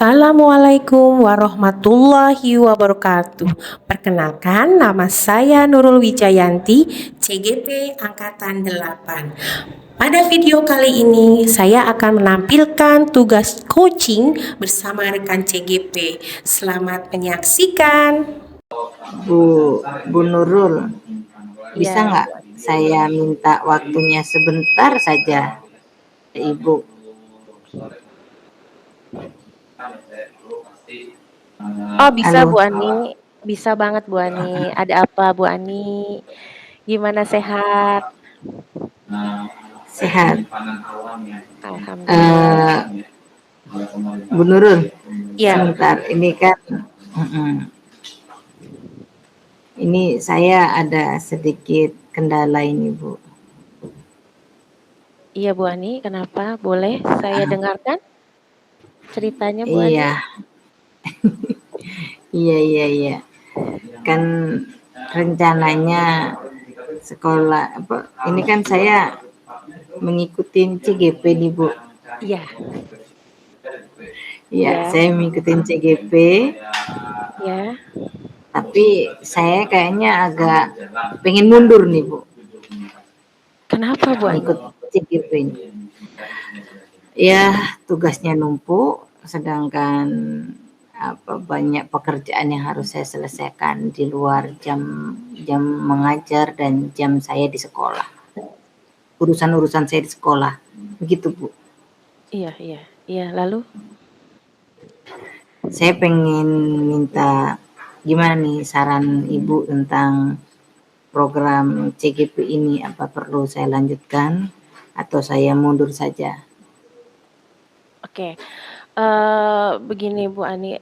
Assalamualaikum warahmatullahi wabarakatuh. Perkenalkan, nama saya Nurul Wijayanti, CGP Angkatan 8. Pada video kali ini, saya akan menampilkan tugas coaching bersama rekan CGP. Selamat menyaksikan. Bu Nurul, bisa Ya, nggak saya minta waktunya sebentar saja, Ibu? oh bisa Halo, Bu Ani, bisa banget Bu Ani. Ada apa Bu Ani? Gimana sehat? sehat. Alhamdulillah. Eh, Bu Nurul, Ya, sebentar. Ini kan, ini saya ada sedikit kendala ini, Bu. iya Bu Ani, kenapa? Boleh saya dengarkan ceritanya Bu Ani? Iya, iya. Kan rencananya sekolah apa? Ini kan saya mengikuti CGP nih, Bu. Iya, Iya, iya, saya mengikuti CGP, ya. tapi saya kayaknya agak pengen mundur nih, Bu, Kenapa Bu Ani? ngikut CGP ini. Ya, tugasnya numpuk, sedangkan apa banyak pekerjaan yang harus saya selesaikan di luar jam jam mengajar dan jam saya di sekolah. Urusan-urusan saya di sekolah. Begitu, Bu. Iya. Lalu? Saya pengen minta gimana nih saran Ibu tentang program CGP ini, apa perlu saya lanjutkan atau saya mundur saja? Oke, begini Bu Ani,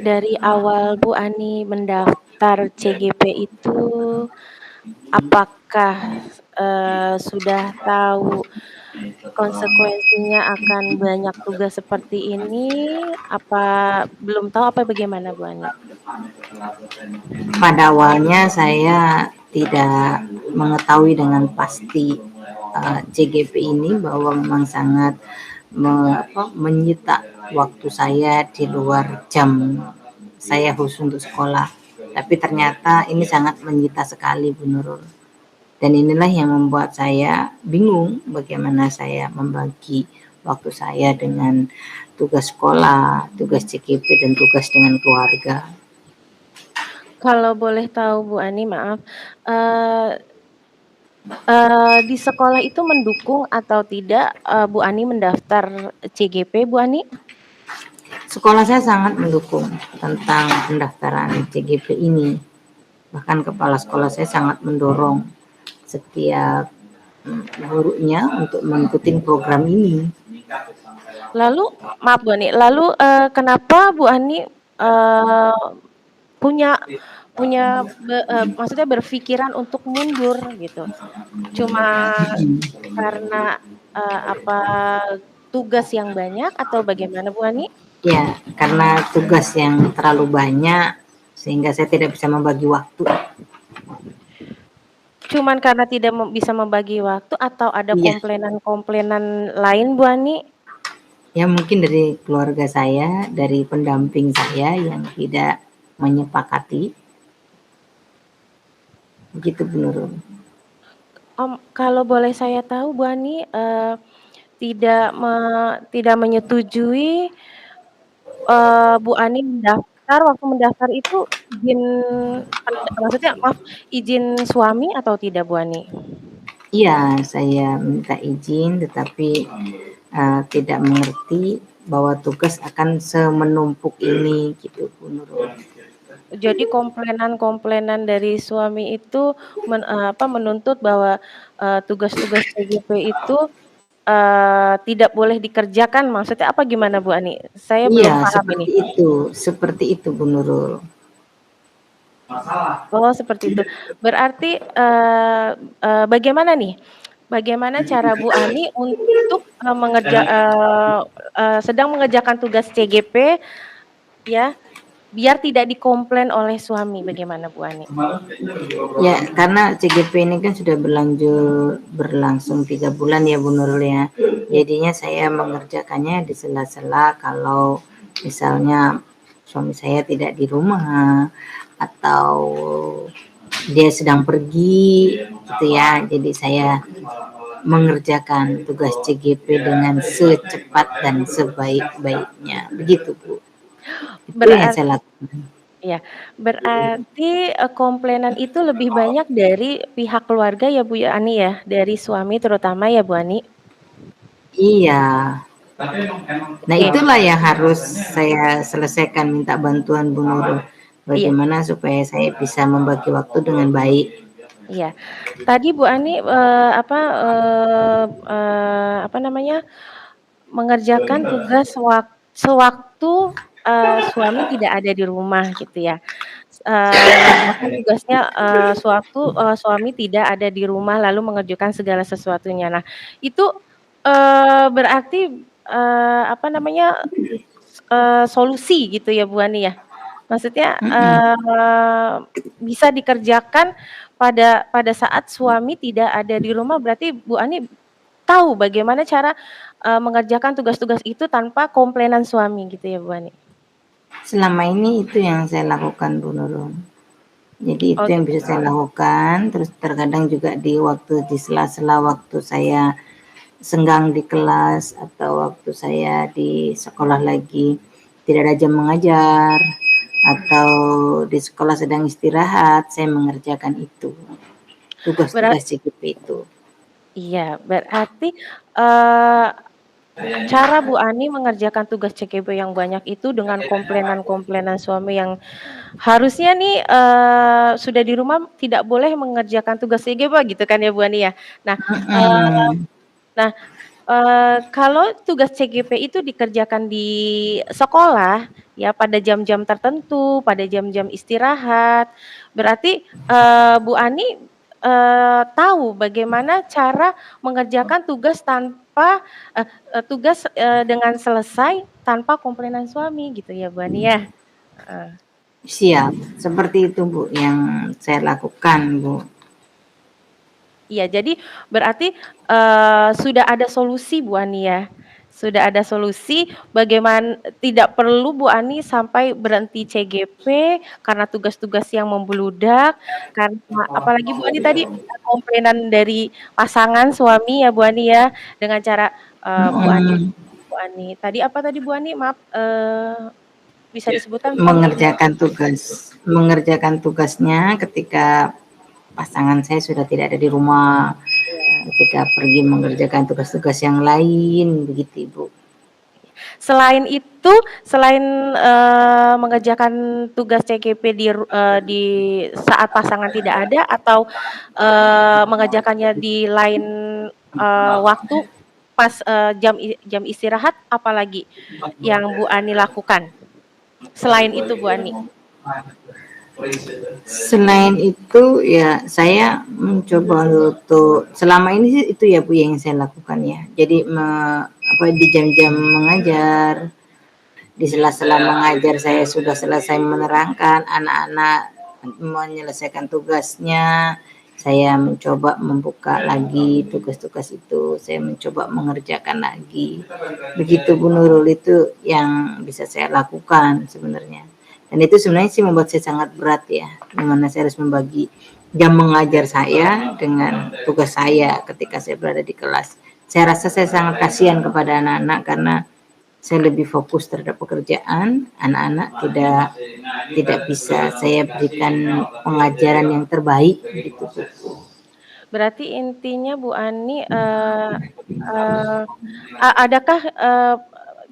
dari awal Bu Ani mendaftar CGP itu, apakah sudah tahu konsekuensinya akan banyak tugas seperti ini? Apa belum tahu apa bagaimana Bu Ani? Pada awalnya saya tidak mengetahui dengan pasti CGP ini bahwa memang sangat menyita waktu saya di luar jam saya khusus untuk sekolah. Tapi ternyata ini sangat menyita sekali, Bu Nurul. Dan inilah yang membuat saya bingung bagaimana saya membagi waktu saya dengan tugas sekolah, tugas CGP, dan tugas dengan keluarga. Kalau boleh tahu Bu Ani, maaf, di sekolah itu mendukung atau tidak, Bu Ani mendaftar CGP, Bu Ani? Sekolah saya sangat mendukung tentang pendaftaran CGP ini. Bahkan kepala sekolah saya sangat mendorong setiap gurunya untuk mengikuti program ini. Lalu maaf Bu Ani, lalu, kenapa Bu Ani, punya punya maksudnya berpikiran untuk mundur gitu? Cuma karena, apa, tugas yang banyak atau bagaimana Bu Ani? Ya, karena tugas yang terlalu banyak sehingga saya tidak bisa membagi waktu. Cuman karena tidak bisa membagi waktu atau ada Iya, komplainan-komplainan lain Bu Ani? ya mungkin dari keluarga saya, dari pendamping saya yang tidak menyepakati. Begitu, Bu Nurul. Kalau boleh saya tahu Bu Ani, tidak tidak menyetujui, Bu Ani waktu mendaftar itu izin maksudnya maaf, izin suami atau tidak Bu Ani? Iya, saya minta izin tetapi tidak mengerti bahwa tugas akan semenumpuk ini gitu, Bu Nurul. Jadi komplainan-komplainan dari suami itu menuntut bahwa, tugas-tugas CGP itu, tidak boleh dikerjakan, maksudnya apa gimana Bu Ani? Saya belum Iya, paham ini. seperti itu Bu Nurul. Oh seperti itu. Berarti, bagaimana nih, bagaimana cara Bu Ani untuk, sedang mengerjakan tugas CGP ya, biar tidak dikomplain oleh suami, bagaimana Bu Ani? Ya, karena CGP ini kan sudah berlangsung 3 bulan ya Bu Nurul ya. Iya. Jadinya saya mengerjakannya di sela-sela kalau misalnya suami saya tidak di rumah atau dia sedang pergi gitu ya. Jadi saya mengerjakan tugas CGP dengan secepat dan sebaik-baiknya. Begitu, Bu. Itu yang Berar saya lakukan. iya, berarti, komplainan itu lebih banyak dari pihak keluarga ya, Bu, ya, Ani, ya? Dari suami terutama ya, Bu Ani? Iya. Nah, Oke, itulah yang harus saya selesaikan, minta bantuan Bu Nurul. iya Bagaimana supaya saya bisa membagi waktu dengan baik. iya. Tadi Bu Ani, apa namanya, mengerjakan tugas sewaktu, suami tidak ada di rumah gitu ya. Mengerjakan tugasnya, sewaktu, suami tidak ada di rumah lalu mengerjakan segala sesuatunya. Nah, itu, berarti, apa namanya, solusi gitu ya, Bu Ani, ya? Maksudnya, Mhm. bisa dikerjakan pada saat suami tidak ada di rumah, berarti Bu Ani tahu bagaimana cara, mengerjakan tugas-tugas itu tanpa komplainan suami gitu ya, Bu Ani? Selama ini itu yang saya lakukan Bu Nurul. Jadi itu Oh, yang bisa saya lakukan, terus terkadang juga di sela-sela waktu saya senggang di kelas atau waktu saya di sekolah lagi tidak ada jam mengajar atau di sekolah sedang istirahat, saya mengerjakan itu, berat tugas-tugas CGP itu. iya, berarti, eee, cara Bu Ani mengerjakan tugas CGP yang banyak itu dengan komplainan-komplainan suami yang harusnya nih, sudah di rumah tidak boleh mengerjakan tugas CGP gitu kan ya, Bu Ani, ya? Nah, eee Mhm. nah, kalau tugas CGP itu dikerjakan di sekolah, ya pada jam-jam tertentu, pada jam-jam istirahat, berarti, Bu Ani, tahu bagaimana cara mengerjakan tugas tanpa tugas, dengan selesai tanpa komplainan suami gitu ya, Bu Ani, ya? Heeh. Siap, seperti itu Bu yang saya lakukan Bu. Iya, jadi berarti, sudah ada solusi Bu Ani ya? Sudah ada solusi tidak perlu Bu Ani sampai berhenti CGP karena tugas-tugas yang membludak, karena apalagi Bu Ani tadi ada komplainan dari pasangan suami ya Bu Ani ya, dengan cara, Mhm. Bu Ani tadi apa tadi Bu Ani? Maaf, bisa disebutkan contohnya? Mengerjakan tugasnya ketika pasangan saya sudah tidak ada di rumah, Iya. ketika pergi mengerjakan tugas-tugas yang lain, begitu Ibu. Selain itu, selain, mengerjakan tugas CGP di saat pasangan tidak ada atau, mengerjakannya di lain, waktu pas, jam istirahat, apalagi yang Bu Ani lakukan? Selain itu Bu Ani? Selain itu ya saya mencoba untuk selama ini sih itu ya Bu yang saya lakukan ya. Jadi di jam-jam mengajar, di sela-sela mengajar saya sudah selesai menerangkan, anak-anak menyelesaikan tugasnya, saya mencoba membuka lagi tugas-tugas itu, saya mencoba mengerjakan lagi. Begitu Bu Nurul, itu yang bisa saya lakukan sebenarnya. Dan itu sebenarnya sih membuat saya sangat berat ya, di mana saya harus membagi jam mengajar saya dengan tugas saya ketika saya berada di kelas. Saya rasa saya sangat kasihan kepada anak-anak karena saya lebih fokus terhadap pekerjaan, anak-anak tidak bisa saya berikan pengajaran yang terbaik gitu Bu. Berarti intinya Bu Ani, eee, adakah,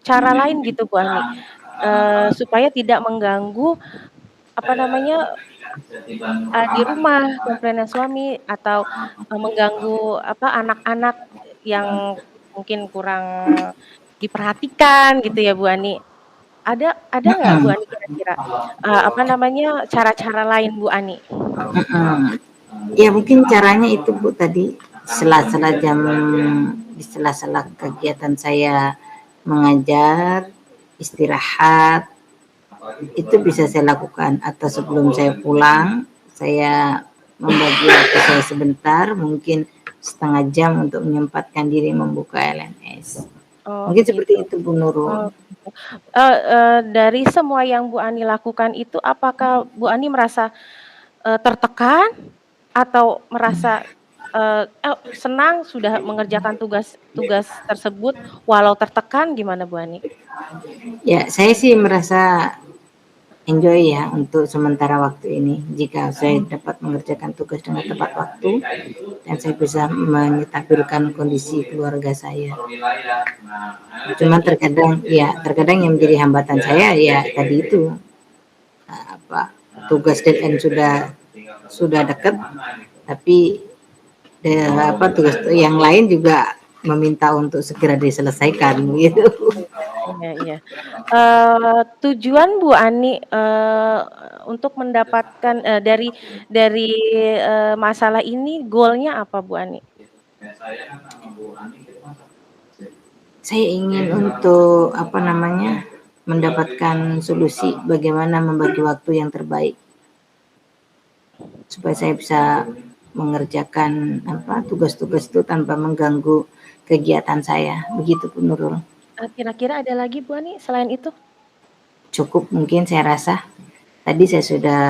cara lain gitu Bu Ani, supaya tidak mengganggu, apa namanya, di rumah komplainnya suami atau, mengganggu apa, anak-anak yang mungkin kurang diperhatikan gitu ya Bu Ani. Ada nggak Bu Mhm, Ani kira-kira, apa namanya, cara-cara lain Bu Ani? mhm. Ya mungkin caranya itu Bu tadi, sela-sela jam di sela-sela kegiatan saya mengajar, istirahat, itu bisa saya lakukan atau sebelum saya pulang, saya membagi waktu saya sebentar, mungkin setengah jam untuk menyempatkan diri membuka LMS. Oh Mungkin gitu. seperti itu Bu Oh Nurul. gitu. Dari semua yang Bu Ani lakukan itu apakah Bu Ani merasa, tertekan atau merasa, senang sudah mengerjakan tugas-tugas tersebut walau tertekan gimana Bu Ani? Ya, saya sih merasa enjoy ya untuk sementara waktu ini. Jika saya dapat mengerjakan tugas dengan tepat waktu dan saya bisa menyetabilkan kondisi keluarga saya. Cuman Iya. terkadang yang menjadi hambatan saya ya tadi itu, tugas deadline sudah dekat, tapi tugas yang lain juga meminta untuk segera diselesaikan gitu. Iya iya. Tujuan Bu Ani, untuk mendapatkan, dari, masalah ini goal-nya apa Bu Ani? Saya ingin untuk mendapatkan solusi bagaimana membagi waktu yang terbaik supaya saya bisa mengerjakan tugas-tugas itu tanpa mengganggu kegiatan saya. Begitu Bu Nurul. Kira-kira ada lagi Bu Ani selain itu? Cukup mungkin saya rasa. Tadi saya sudah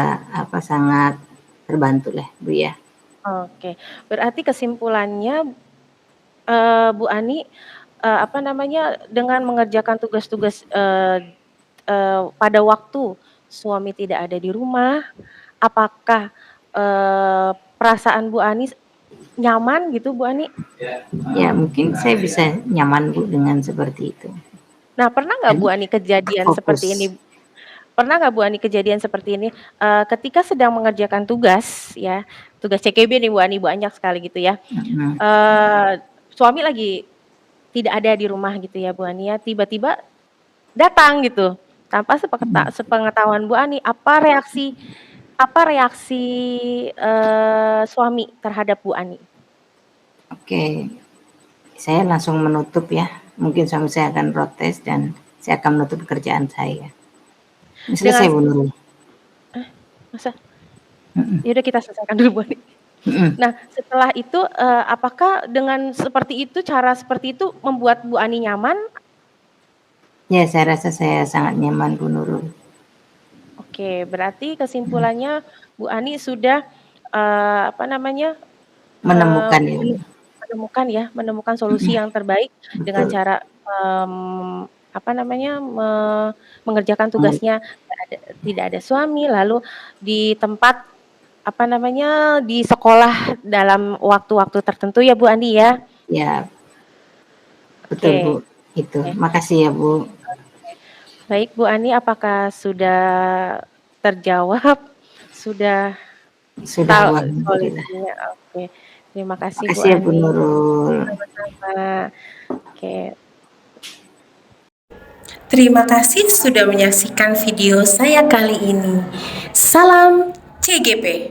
sangat terbantu lah Bu ya. Oke, berarti kesimpulannya, Bu Ani, dengan mengerjakan tugas-tugas, pada waktu suami tidak ada di rumah, apakah, perasaan Bu Ani nyaman gitu Bu Ani? Ya mungkin saya bisa nyaman Bu dengan seperti itu. Nah pernah nggak Dan Bu Ani kejadian seperti ini terfokus. pernah nggak Bu Ani kejadian seperti ini, ketika sedang mengerjakan tugas ya, tugas CKB nih Bu Ani banyak sekali gitu ya, Mhm. suami lagi tidak ada di rumah gitu ya Bu Ani ya, tiba-tiba datang gitu, tanpa Mhm. sepengetahuan Bu Ani, apa reaksi, suami terhadap Bu Ani? Oke, saya langsung menutup ya. Mungkin suami saya akan protes dan saya akan menutup pekerjaan saya. Dengan Selesai Bu Nurul. masa? Mhm. Ya udah kita selesaikan dulu Bu Ani. Mhm. Nah setelah itu, apakah dengan seperti itu, cara seperti itu membuat Bu Ani nyaman? Ya saya rasa saya sangat nyaman Bu Nurul. Oke, berarti Mhm. kesimpulannya Bu Ani sudah, apa namanya, Menemukan ya. menemukan solusi Mhm. yang terbaik dengan Betul. cara, apa namanya, mengerjakan Mengerti. tugasnya tidak ada suami, lalu di tempat, apa namanya, di sekolah dalam waktu-waktu tertentu ya Bu Ani ya? Ya, betul Bu, Oke itu. oke. Makasih ya Bu. Baik Bu Ani, apakah sudah terjawab? Sudah Sudah tahu Bu, alhamdulillah. solusinya? Oke, terima kasih Bu Makasih ya Bu Ani. Nurul. Sama-sama. Oke. Terima kasih sudah menyaksikan video saya kali ini. Salam CGP.